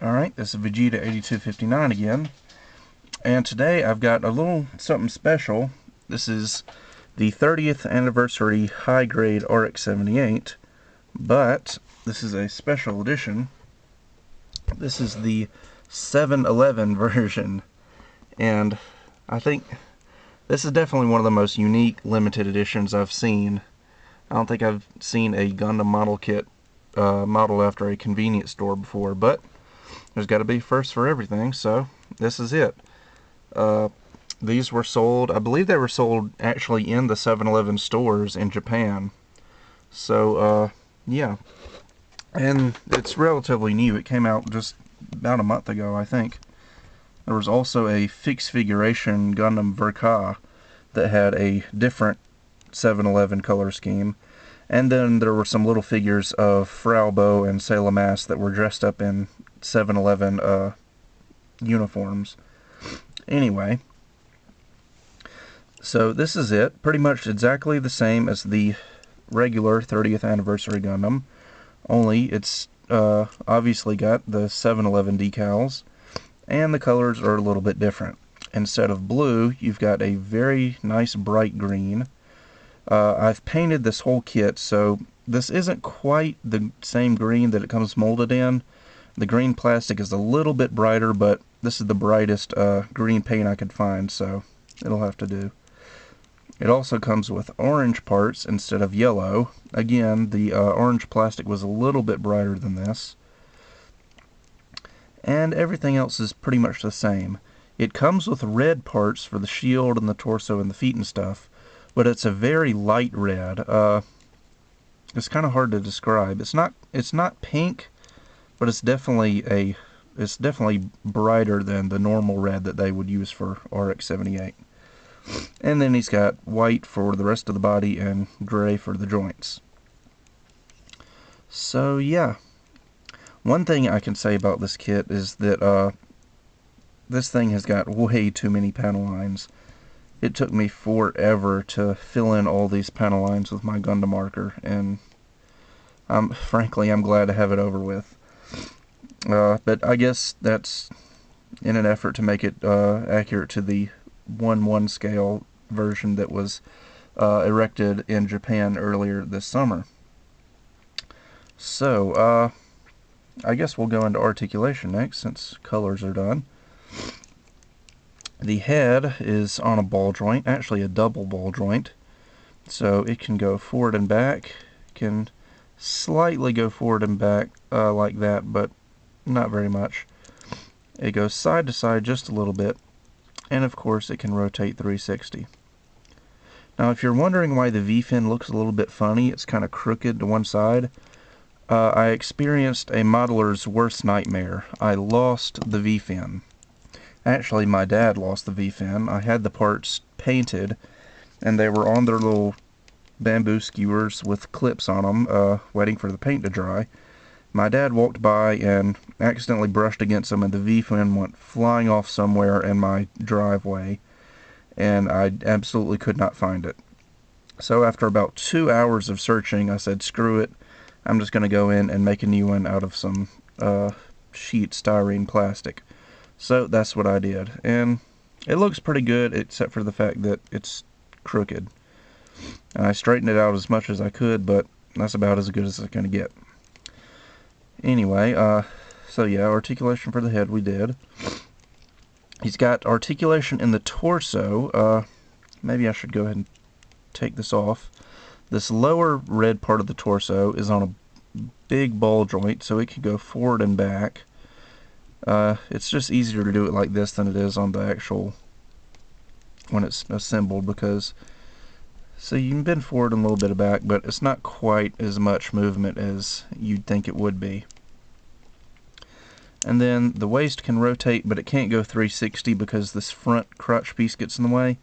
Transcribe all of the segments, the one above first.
Alright, this is Vegeta 8259 again, and today I've got a little something special. This is the 30th anniversary high-grade RX-78, but this is a special edition. This is the 711 version, and I think this is definitely one of the most unique limited editions I've seen. I don't think I've seen a Gundam model kit modeled after a convenience store before, but there's got to be first for everything, so this is it. These were sold, I believe they were sold actually in the 7-Eleven stores in Japan. So, yeah. And it's relatively new. It came out just about a month ago, I think. There was also a fixed figuration Gundam Verka that had a different 7-Eleven color scheme. And then there were some little figures of Frau Bo and Sailor Mass that were dressed up in 7-Eleven uniforms. Anyway, so this is it. Pretty much exactly the same as the regular 30th anniversary Gundam, only it's obviously got the 7-Eleven decals, and the colors are a little bit different. Instead of blue, you've got a very nice bright green. I've painted this whole kit, so this isn't quite the same green that it comes molded in. The green plastic is a little bit brighter, but this is the brightest green paint I could find, so it'll have to do. It also comes with orange parts instead of yellow. Again, the orange plastic was a little bit brighter than this. And everything else is pretty much the same. It comes with red parts for the shield and the torso and the feet and stuff, but it's a very light red. It's kind of hard to describe. It's not pink, but it's definitely brighter than the normal red that they would use for RX-78. And then he's got white for the rest of the body and gray for the joints. So yeah, one thing I can say about this kit is that this thing has got way too many panel lines. It took me forever to fill in all these panel lines with my Gundam marker, and frankly, I'm glad to have it over with. But I guess that's in an effort to make it accurate to the 1/1 scale version that was erected in Japan earlier this summer. So, I guess we'll go into articulation next, since colors are done. The head is on a ball joint, actually a double ball joint, so it can go forward and back. Can slightly go forward and back like that, but not very much. It goes side to side just a little bit, and of course it can rotate 360. Now, if you're wondering why the V-fin looks a little bit funny, it's kind of crooked to one side, I experienced a modeler's worst nightmare. I lost the V-fin. Actually, my dad lost the V-fin. I had the parts painted, and they were on their little bamboo skewers with clips on them, waiting for the paint to dry. My dad walked by and accidentally brushed against them, and the V-fin went flying off somewhere in my driveway, and I absolutely could not find it. So after about 2 hours of searching, I said, screw it, I'm just going to go in and make a new one out of some sheet styrene plastic. So that's what I did, and it looks pretty good, except for the fact that it's crooked. And I straightened it out as much as I could, but that's about as good as it's going to get. Anyway, so yeah, articulation for the head we did. He's got articulation in the torso. Maybe I should go ahead and take this off. This lower red part of the torso is on a big ball joint, so it can go forward and back. It's just easier to do it like this than it is on the actual, when it's assembled, because, so you can bend forward and a little bit back, but it's not quite as much movement as you'd think it would be. And then the waist can rotate, but it can't go 360 because this front crotch piece gets in the way.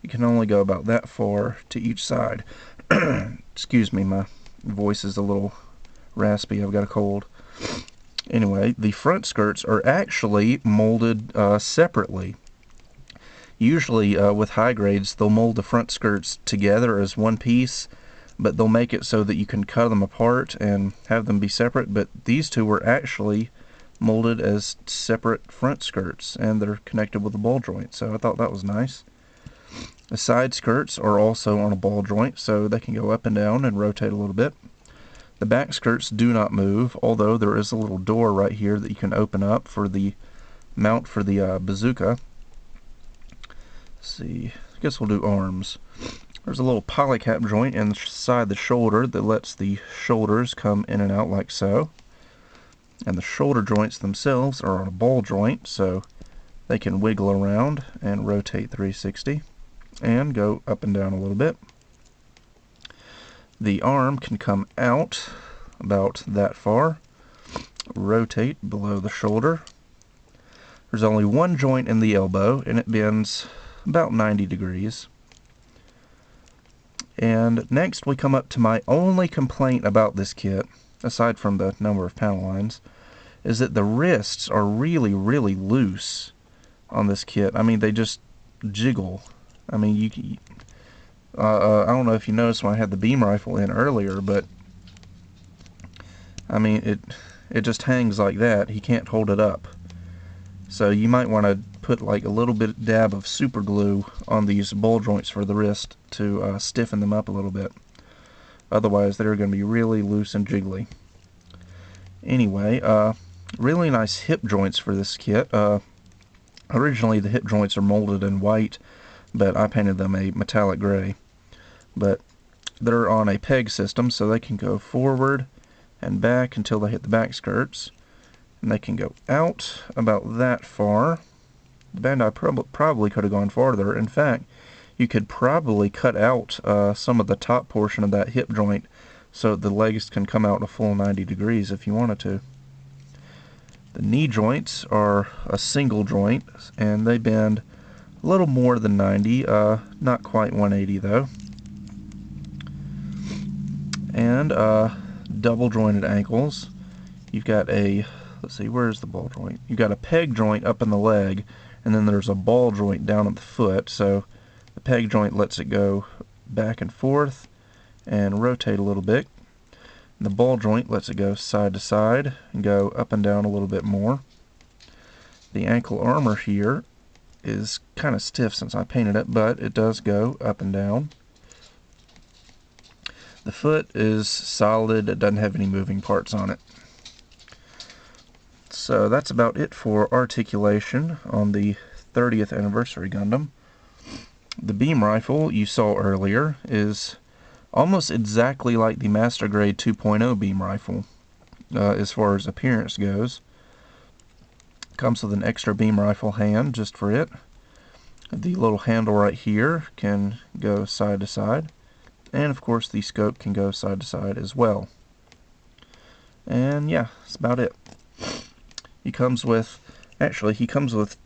You can only go about that far to each side. Excuse me, my voice is a little raspy, I've got a cold. Anyway, the front skirts are actually molded separately. Usually with high grades, they'll mold the front skirts together as one piece, but they'll make it so that you can cut them apart and have them be separate. But these two were actually molded as separate front skirts, and they're connected with a ball joint, so I thought that was nice. The side skirts are also on a ball joint, so they can go up and down and rotate a little bit. The back skirts do not move, although there is a little door right here that you can open up for the mount for the bazooka. Let's see, I guess we'll do arms. There's a little polycap joint inside the shoulder that lets the shoulders come in and out like so. And the shoulder joints themselves are on a ball joint, so they can wiggle around and rotate 360 and go up and down a little bit. The arm can come out about that far, rotate below the shoulder. There's only one joint in the elbow, and it bends about 90 degrees. And next we come up to my only complaint about this kit, aside from the number of panel lines, is that the wrists are really, really loose on this kit. I mean, they just jiggle. I mean, I don't know if you noticed when I had the beam rifle in earlier, but I mean, it just hangs like that. He can't hold it up. So you might want to put like a little bit dab of super glue on these ball joints for the wrist to stiffen them up a little bit. Otherwise, they're going to be really loose and jiggly. Anyway, really nice hip joints for this kit. Originally, the hip joints are molded in white, but I painted them a metallic gray. But they're on a peg system, so they can go forward and back until they hit the back skirts. And they can go out about that far. The Bandai probably could have gone farther. In fact, you could probably cut out some of the top portion of that hip joint so the legs can come out a full 90 degrees if you wanted to. The knee joints are a single joint, and they bend a little more than 90, not quite 180 though. And double jointed ankles. You've got a, let's see, where's the ball joint? You've got a peg joint up in the leg, and then there's a ball joint down at the foot, so the peg joint lets it go back and forth and rotate a little bit. The ball joint lets it go side to side and go up and down a little bit more. The ankle armor here is kind of stiff since I painted it, but it does go up and down. The foot is solid, it doesn't have any moving parts on it. So that's about it for articulation on the 30th anniversary Gundam. The beam rifle you saw earlier is almost exactly like the Master Grade 2.0 beam rifle as far as appearance goes. Comes with an extra beam rifle hand just for it. The little handle right here can go side to side, and of course the scope can go side to side as well. And yeah, that's about it. He comes with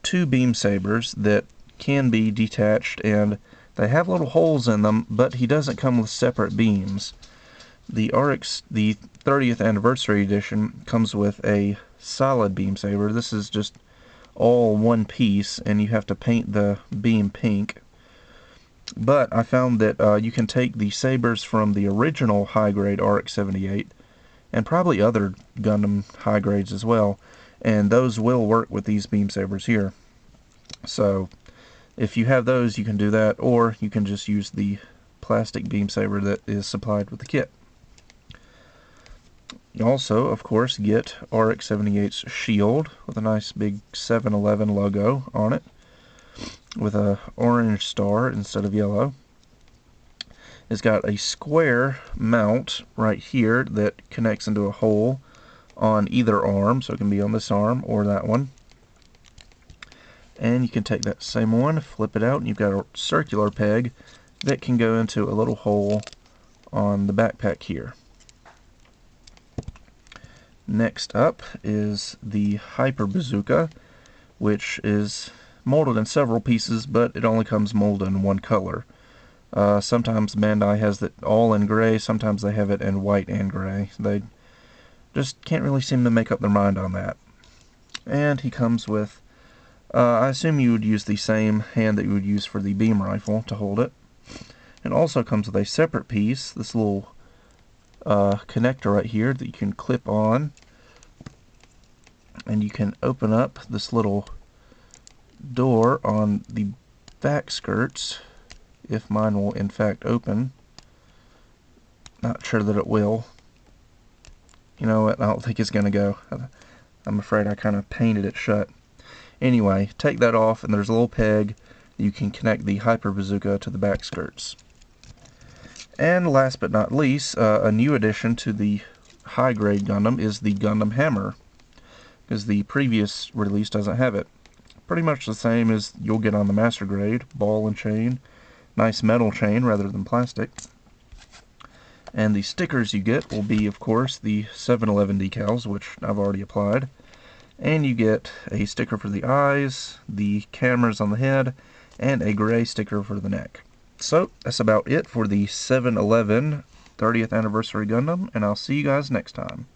two beam sabers that can be detached, and they have little holes in them, but he doesn't come with separate beams. The 30th anniversary edition comes with a solid beam saber. This is just all one piece, and you have to paint the beam pink. But I found that you can take the sabers from the original high-grade RX-78, and probably other Gundam high grades as well, and those will work with these beam sabers here. So if you have those, you can do that, or you can just use the plastic beam saber that is supplied with the kit. You also, of course, get RX-78's shield with a nice big 7-Eleven logo on it, with a orange star instead of yellow. It's got a square mount right here that connects into a hole on either arm, so it can be on this arm or that one. And you can take that same one, flip it out, and you've got a circular peg that can go into a little hole on the backpack here. Next up is the Hyper Bazooka, which is molded in several pieces, but it only comes molded in one color. Sometimes Bandai has it all in gray, sometimes they have it in white and gray. They just can't really seem to make up their mind on that. And he comes with, I assume you would use the same hand that you would use for the beam rifle to hold it. It also comes with a separate piece, this little connector right here that you can clip on, and you can open up this little door on the back skirts, if mine will in fact open. Not sure that it will. You know what, I don't think it's going to go. I'm afraid I kind of painted it shut. Anyway, take that off, and there's a little peg. You can connect the Hyper Bazooka to the back skirts. And last but not least, a new addition to the high-grade Gundam is the Gundam Hammer, because the previous release doesn't have it. Pretty much the same as you'll get on the Master Grade, ball and chain, nice metal chain rather than plastic. And the stickers you get will be, of course, the 7-Eleven decals, which I've already applied. And you get a sticker for the eyes, the cameras on the head, and a gray sticker for the neck. So, that's about it for the 7-Eleven 30th Anniversary Gundam, and I'll see you guys next time.